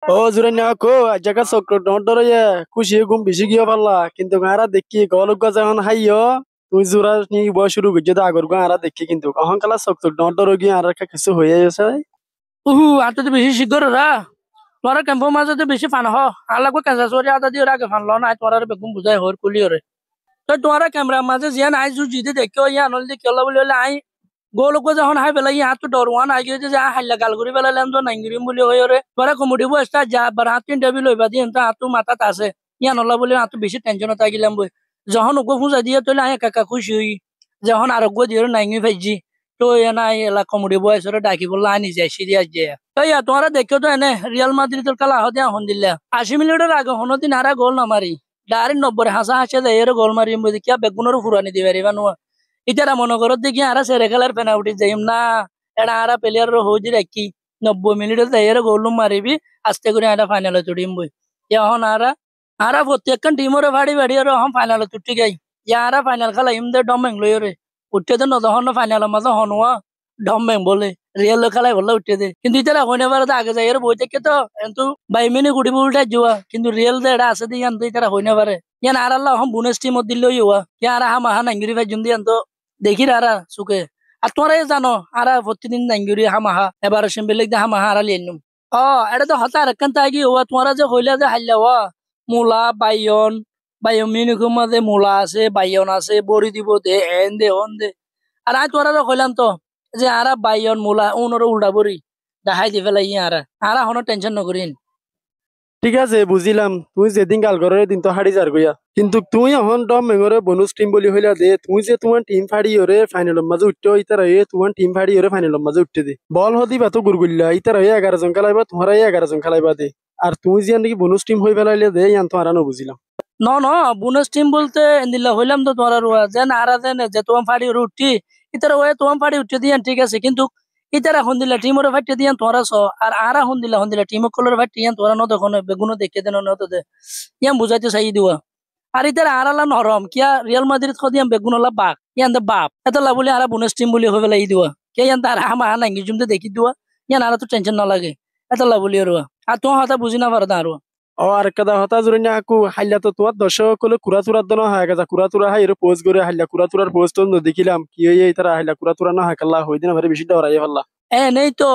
ও জুরে না কো জায়গা চক্র ডর ইয়ে খুশি ঘুম বেশি গিয়ে পারলা কিন্তু গাঁরা দেখি গলক গজ এখন হাইয় তুই জোরা নি বয়স শুরু করছে তো আগর গাঁরা দেখি কিন্তু অহং কালা চক্র ডর গিয়ে আর কিছু হয়ে গেছে। আতে তো বেশি শিগর রা তোরা ক্যাম্পো মাঝে তো বেশি ফান হ আর লাগবে কাঁচা সরি আদা দিয়ে আগে ফান ল না তোরা বেগুন বুঝাই হর কুলি রে তো তোরা ক্যামেরা মাঝে জিয়ান আই জু জিতে দেখো ইয়া নল দেখি আল্লাহ বলি হলে আই গোলক যখন হাই বেলা ইয়া তো ডরওয়ান আই গেছে যে হাইলা গাল করি বেলা লেন তো নাইঙ্গিরিম বলি হই রে তোরা কমিটি বসটা যা বার হাত ইন্টারভিউ লইবা দিয়ে তা হাতু মাথাত আছে ইয়া নল্লা বলি হাতু বেশি টেনশন থাকিলাম বই যখন ওগো ফুজা দিয়ে তোলে আয় কাকা খুশি হই যখন আরোগ্য দিয়ে নাইঙ্গি ভাইজি তো এনা এলা কমিটি বয়সরে ডাকি বললা আনি যায় সিরিয়াস যে তো ইয়া তোরা দেখো তো এনে রিয়াল মাদ্রিদের খেলা হতে হন দিল্লা 80 মিনিটের আগে হনদিন আরা গোল না মারি ডাইরেক্ট 90 হাসা হাসে দেয় এর গোল মারি কিয়া বেগুনের ফুরানি দিবে রিবা নোয়া ইতারা মনে করো দেখি আরা সেরে খেলার পেনাল্টি যাইম না এটা আরা প্লেয়ার হয়ে রাখি 90 মিনিটে দেয় গোল মারিবি আস্তে করে এটা ফাইনালে তুটিম বই এখন আরা আরা প্রত্যেকখান টিমরে ভাড়ি ভাড়ি আর এখন ফাইনালে তুটি গাই ইয়ারা ফাইনাল খেলা ইমদের ডম বেঙ্গলই রে উঠতে তো নদহন ফাইনাল মাঝে হনুয়া ডম বেং বলে রিয়েল খেলায় বললে উঠতে দে কিন্তু ইতারা হইনে পারে তো আগে যাই আর বই থেকে তো কিন্তু বাইমিনি গুড়ি উল্টা যাওয়া কিন্তু রিয়েল যে এটা আছে দিয়ে আনতো ইতারা হইনে পারে ইয়ান আর আল্লাহ এখন বুনেস টিমত দিলেই হওয়া ইয়ারা হামা হান আঙ্গিরি ভাই জুন দিয়ে আনতো দেখি আরা সুকে আর তোরাই জানো আরা প্রতিদিন আঙ্গিরি হামাহা এবার সিম্বেলিক দে হামাহা আরা লিয়ে ও এটা তো হতা রাখান তাই কি হওয়া তোমরা যে হইলে যে হাইলা হওয়া মূলা বাইয়ন বাইয়ন মিনিকুম মাঝে মূলা আছে বাইয়ন আছে বড়ি দিব দে এন দে হন দে আর আজ তোরা কইলাম তো যে আরা বাইয়ন মূলা উনর উল্টা বড়ি দেখাই দি ফেলাই আরা আরা হনো টেনশন নকরিন ঠিক আছে বুঝিলাম তুই যেদিন গাল করে দিন তো হাড়ি যার গইয়া কিন্তু তুই এখন ডম মেঙরে বনুস টিম বলি হইলা দে তুই যে তোমার টিম ফাড়ি ওরে ফাইনালের মাঝে উঠতে ইতারা তোমার টিম ফাড়ি ওরে ফাইনালের মাঝে উঠতে দে বল হদিবা তো গুরগুল্লা ইতারা 11 জন খেলাইবা তোমারা 11 জন খেলাইবা দে আর তুই যে নাকি বনুস টিম হয়ে ফেলাইলে দে ইয়ান তো আরানো বুঝিলাম। ন ন বোনাস টিম বলতে দিল্লা হইলাম তো তোমার রুয়া যে আরা দেন যে তোমার ফাড়ি উঠি ইতারা ওয়ে তোমার ফাড়ি উঠতে দিয়ান ঠিক আছে কিন্তু ইতারা হন দিলা টিমরে ফাইটে দিয়ান তোরা স আর আরা হন দিলা টিম কলর ফাইটে ইয়ান তোরা ন দেখো বেগুনো দেখে দেন ন তো দে ইয়াম বুঝাইতে চাই দিওয়া আর ইতারা আরালা নরম কিয়া রিয়াল মাদ্রিদ খদিয়াম বেগুনলা বাক ইয়ান দে বাপ এতলা বলি আরা বোনাস টিম বলি হইবে লাই দিওয়া কে ইয়ান তার হামা নাঙ্গি জুমতে দেখি দিওয়া ইয়ান আরা তো টেনশন না লাগে এতলা বলি রুয়া আর তোমার হতা বুঝি না পারতা আর ও আর একটা হতা জুড়ে না আকু হাইলা তো তোমার দর্শক হলে কুড়া তুরার দন হয় গেছে কুড়া তুরা হাই পোজ করে হাইলা কুড়া তুরার পোজ তো দেখিলাম কি হয়ে তারা হাইলা কুড়া তুরা না হাকাল্লা হই দিন ভারি বেশি ডরাই ফেললা নেই তো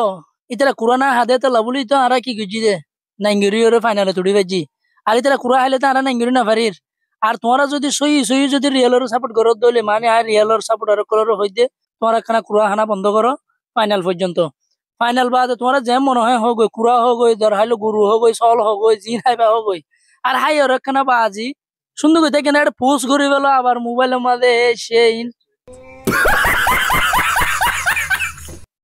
ইতারা কুরানা হাতে তো লাবুলি তো আরা কি গুজি দে নাইঙ্গিরি ওরে ফাইনালে তুড়ি বাজি আর ইতারা কুরা হাইলে তো আরা নাইঙ্গিরি না পারির আর তোমরা যদি সই যদি রিয়েলের সাপোর্ট করো দলে মানে আর রিয়েলের সাপোর্ট আর করো হইতে তোমরা খানা কুরা হানা বন্ধ করো ফাইনাল পর্যন্ত ফাইনাল বাদে তোমরা যে মনে হয় হোক কুরা হোক ধর হাইলো গুরু হোক সল হোক জি হাইবা হোক আর হাই ওর খানা বাজি সুন্দর কইতে কেন একটা পোস্ট করে গেল আবার মোবাইলের মাঝে সেই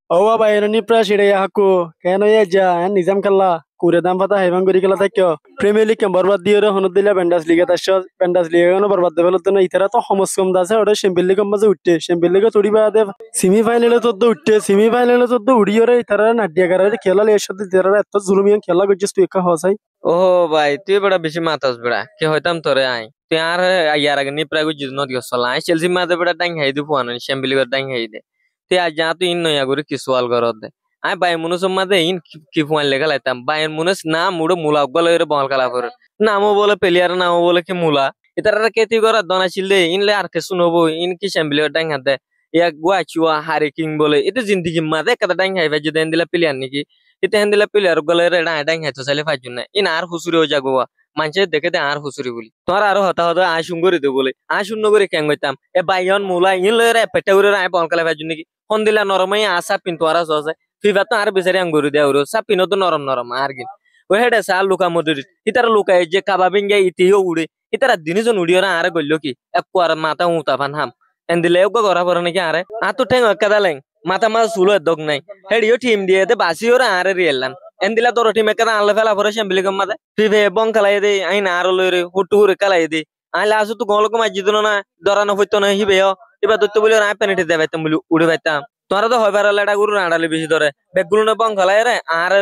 ও বাবা এরনি প্রায় সেটাই হাকু কেন যা নিজাম খেললা কুরে দাম পাতা হেবাং করি খেলা থাকো প্রিমিয়ার লিগ বরবাদ দিয়ে হনত দিলা বেন্ডাস লিগে তার বেন্ডাস লিগে কেন বরবাদ দেবে তো না ইতারা তো সমস্ত কম আছে ওটা চ্যাম্পিয়ন লিগের মাঝে উঠতে চ্যাম্পিয়ন লিগে তড়িবা দে সেমিফাইনালে তো উঠতে সেমিফাইনালে তো উড়িয়ে ইতারা নাটিয়াগারে খেলা এর সাথে ইতারা এত জুলুমিয়ান খেলা করছিস তুই একা হসাই ও ভাই তুই বড় বেশি মাতাস বেড়া কে হইতাম তোরে আই তুই আর ইয়ার আগে নি প্রায় গুজি নদী চলা আই চেলসি মাঝে বেড়া টাইম হাই দু ফুয়ানো চ্যাম্পিয়ন লিগের টাইম হাই দে তুই আজ যা তুই ইন নয়া করে কি সোয়াল করত দে আই বাই মুনুস মাঝে ইন কি ফুয়ান লেখা লাইতাম বাই মুনুস না মুড়ো মুলা গলে বল খেলা করে নামও বলে প্লেয়ার নামও বলে কি মুলা ইতারা কেতি করা দনা ছিল দে ইনলে আর কে শুনবো ইন কি চ্যাম্পিয়ন লিগের টাইম হাতে ইয়া গুয়াচুয়া হারি কিং বলে এটা জিন্দিগি মাঝে কত টাইম হাই ভাই যদি দিলা প্লেয়ার নাকি এটা হেন্দিলা প্লেয়ার গলে এটা টাইম হাইতো চাইলে ফাইজুন না ইন আর হুসুরি হয়ে যাগোয়া মানুষের দেখে দে আর হুসুরি বলি তোমার আরো হতা হতা আয় সুন্দর দে বলে আয় শূন্য করে কেন গইতাম এ বাইয়ন মুলা ইন লয়ে পেটে উড়ে আয় বল খেলা ফাইজুন নাকি ফোন দিলা নরমাই আসা পিন তোরা সহজে ফিফা তো আর বেচারি আঙ্গুরি দেয় ওর সাপিনো তো নরম নরম আর কি ও হেডে সা লুকা মদুরি ইতারা লুকায় যে কাবাবিং গে ইতিও উড়ে ইতারা দিনজন উড়িও না আর গইল কি এক কুয়ার মাথা উতা ফান হাম এন্দিলে এক গরা পরে নাকি আরে আতো ঠেং কাদালেন মাথা মাথা সুলো দগ নাই হেডিও টিম দিয়ে দে বাসি ওরা আরে রিয়েলান এন্দিলা তোর টিম একটা আনলে ফেলা পরে চ্যাম্পিয়ন লিগের মাঝে ফিফে বং খেলাই দে আইন আর লইরে হুটু হুরে খেলাই দে আইলা আসু তো গলক মাঝি দিল না দরানো হইতো না হিবে এবার দত্ত বলি আই পেনাল্টি দে বাইতাম বলি উড়ে বাইতাম তোরা তো হয় পারালে এটা গুরু আড়ালে বেশি ধরে বেগুলো না বং খেলাই রে আর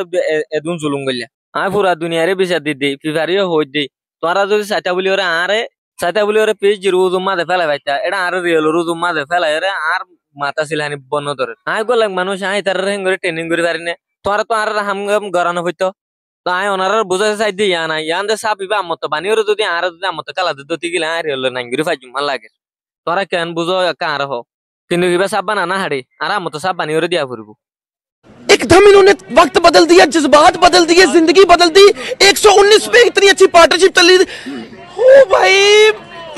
এদুন জুলুম গলিয়া আই পুরা দুনিয়ারে বিচার দি দেই ফিফারিও হই দেই তোরা যদি সাইতা বলি ওরে আরে সাইতা বলি ওরে পেজ রুজুম মাঝে ফেলাই বাইতা এটা আর রিয়েল রুজুম মাঝে ফেলাই রে আর মাথা সিলহানি বন্ধ ধরে আই গোলাক মানুষ আই তার হেঙ্গরে ট্রেনিং করে পারি না তোরা তো আর হাম গরানো হইতো তো আই ওনার বুঝাতে চাই দিয়ে ইয়ান ইয়ান দে সাপিবা আমত বানিওর যদি আর যদি আমত কালা দতি গিলা আর হলো নাঙ্গিরি ফাজুম ভাল লাগে তোরা কেন বুঝো কার হ কিন্তু কিবা সাপ বানা না হাড়ি আর আমত সাপ বানিওর দিয়া ফুরবো एकदम इन्होंने वक्त बदल दिया, जज्बात बदल दिए, जिंदगी बदल दी। 119 पे इतनी अच्छी पार्टनरशिप चल रही थी। ओ भाई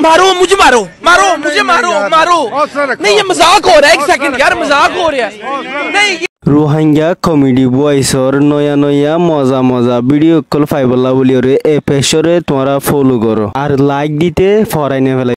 मारो मुझे, मारो मारो मुझे, मारो मारो। नहीं ये मजाक हो रहा है, एक सेकंड यार, मजाक हो रहा है। नहीं রোহিঙ্গা কমেডি বয়সর নয়া নয়া মজা মজা ভিডিও কল ফাইবলা বলি এ পেশরে তোমরা ফলো করো আর লাইক দিতে ফরাই নে ফেলে।